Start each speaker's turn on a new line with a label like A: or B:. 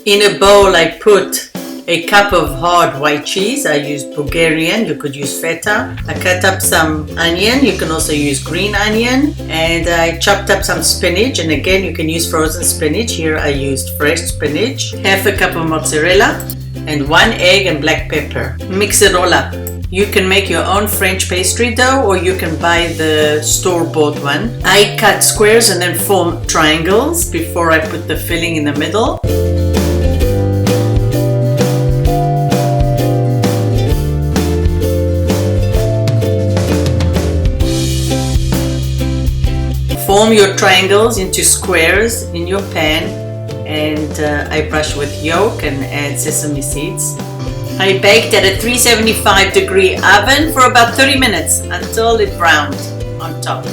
A: In a bowl I put a cup of hard white cheese. I used Bulgarian, you could use feta. I cut up some onion, you can also use green onion. And I chopped up some spinach, and again you can use frozen spinach. Here I used fresh spinach. Half a cup of mozzarella and 1 egg and black pepper. Mix it all up. You can make your own French pastry dough, or you can buy the store-bought one. I cut squares and then form triangles before I put the filling in the middle. Form your triangles into squares in your pan, and I brush with yolk and add sesame seeds. I baked at a 375 degree oven for about 30 minutes until it browned on top.